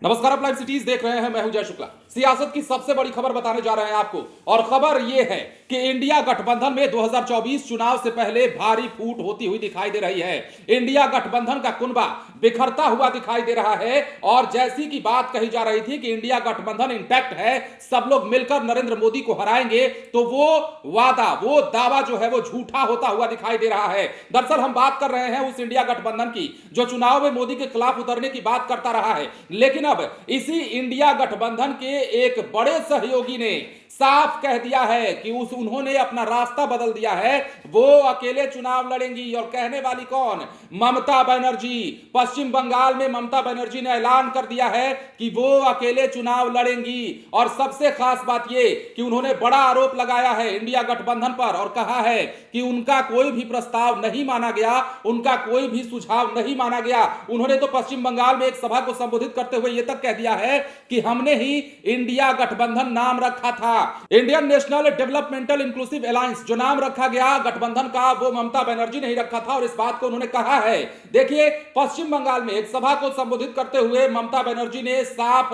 नमस्कार, आप live cities देख रहे हैं। मैं हूं जय शुक्ला। सियासत की सबसे बड़ी खबर बताने जा रहे हैं आपको, और खबर यह है कि इंडिया गठबंधन में 2024 चुनाव से पहले भारी फूट होती हुई दिखाई दे रही है। इंडिया गठबंधन का कुनबा बिखरता हुआ दिखाई दे रहा है, और जैसी की बात कही जा रही थी कि इंडिया गठबंधन इंटैक्ट है, सब लोग मिलकर नरेंद्र मोदी को हराएंगे, तो वो वादा, वो दावा जो है वो झूठा होता हुआ दिखाई दे रहा है। दरअसल हम बात कर रहे हैं उस इंडिया गठबंधन की जो चुनाव में मोदी के खिलाफ उतरने की बात करता रहा है, लेकिन अब इसी इंडिया गठबंधन के एक बड़े सहयोगी ने साफ कह दिया है कि उन्होंने अपना रास्ता बदल दिया है। वो अकेले चुनाव लड़ेंगी, और कहने वाली कौन? ममता बनर्जी। पश्चिम बंगाल में ममता बनर्जी ने ऐलान कर दिया है कि वो अकेले चुनाव लड़ेंगी, और सबसे खास बात ये कि उन्होंने बड़ा आरोप लगाया है इंडिया गठबंधन पर, और कहा है कि उनका कोई भी प्रस्ताव नहीं माना गया, उनका कोई भी सुझाव नहीं माना गया। उन्होंने तो पश्चिम बंगाल में एक सभा को संबोधित करते हुए यह तक कह दिया है कि हमने ही इंडिया गठबंधन नाम रखा था। Indian national developmental inclusive alliance जो नाम रखा गया गठबंधन का, वो ममता बनर्जी नहीं रखा था, और इस बात को उन्होंने कहा है। देखिए, पश्चिम बंगाल में एक सभा को संबोधित करते हुए ममता बनर्जी ने साफ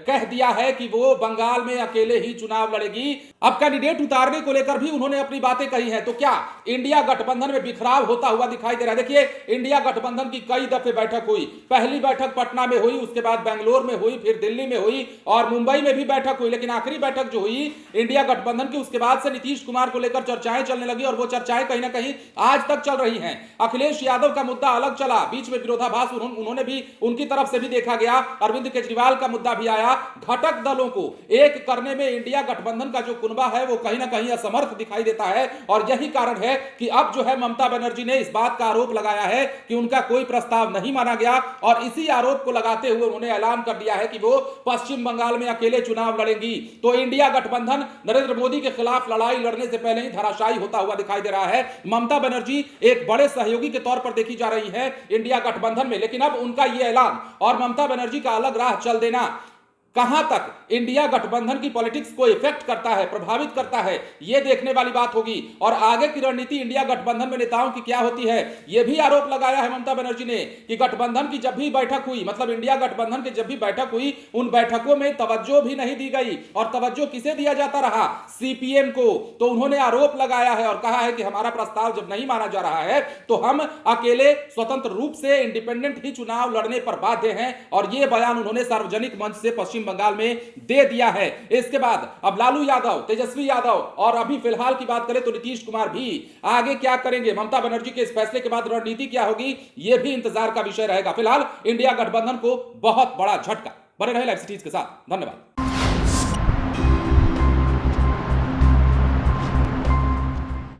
कह दिया है कि वो बंगाल में अकेले ही चुनाव लड़ेगी। अब कैंडिडेट उतारने को लेकर भी उन्होंने अपनी बातें कही हैं। तो क्या इंडिया गठबंधन में बिखराव होता हुआ दिखाई दे रहा है? देखिए, इंडिया गठबंधन की कई दफे बैठक हुई। पहली बैठक पटना में हुई, उसके बाद बेंगलोर में हुई, फिर दिल्ली में हुई, और मुंबई में भी बैठक हुई, लेकिन आखिरी बैठक जो हुई इंडिया गठबंधन की, उसके बाद से नीतीश कुमार को लेकर चर्चाएं चलने लगी, और वो चर्चाएं कहीं ना कहीं आज तक चल रही हैं। अखिलेश यादव का मुद्दा अलग चला, बीच में विरोधाभास उन्होंने भी, उनकी तरफ से भी देखा गया। अरविंद केजरीवाल का मुद्दा भी आया। घटक दलों को एक करने में इंडिया गठबंधन का जो कुनबा है वो कहीं ना कहीं असमर्थ दिखाई देता है, और यही कारण है कि अब जो है ममता बनर्जी ने इस बात का आरोप लगाया है कि उनका कोई प्रस्ताव नहीं माना गया, और इसी आरोप को लगाते हुए उन्होंने ऐलान कर दिया है कि वो पश्चिम बंगाल में अकेले चुनाव लड़ेंगी। तो इंडिया गठबंधन नरेंद्र मोदी के खिलाफ लड़ाई लड़ने से पहले ही धराशायी होता हुआ दिखाई दे रहा है। ममता बनर्जी एक बड़े सहयोगी के तौर पर देखी जा रही है इंडिया गठबंधन में, लेकिन अब उनका यह ऐलान और ममता बनर्जी का अलग राह चल देना कहां तक इंडिया गठबंधन की पॉलिटिक्स को इफेक्ट करता है, प्रभावित करता है, यह देखने वाली बात होगी। और आगे की रणनीति इंडिया गठबंधन में नेताओं की क्या होती है, यह भी आरोप लगाया है ममता बनर्जी ने कि गठबंधन की जब भी बैठक हुई, मतलब इंडिया गठबंधन की जब भी बैठक हुई, उन बैठकों में तवज्जो भी नहीं दी गई। और तवज्जो किसे दिया जाता रहा? सीपीएम को। तो उन्होंने आरोप लगाया है और कहा है कि हमारा प्रस्ताव जब नहीं माना जा रहा है तो हम अकेले स्वतंत्र रूप से इंडिपेंडेंट ही चुनाव लड़ने पर बाध्य हैं, और यह बयान उन्होंने सार्वजनिक मंच से पश्चिम बंगाल में दे दिया है। इसके बाद अब लालू यादव, तेजस्वी यादव, और अभी फिलहाल की बात करें तो नीतीश कुमार भी आगे क्या करेंगे, ममता बनर्जी के इस फैसले के बाद रणनीति क्या होगी, यह भी इंतजार का विषय रहेगा। फिलहाल इंडिया गठबंधन को बहुत बड़ा झटका। बने रहे लाइव सिटीज के साथ। धन्यवाद।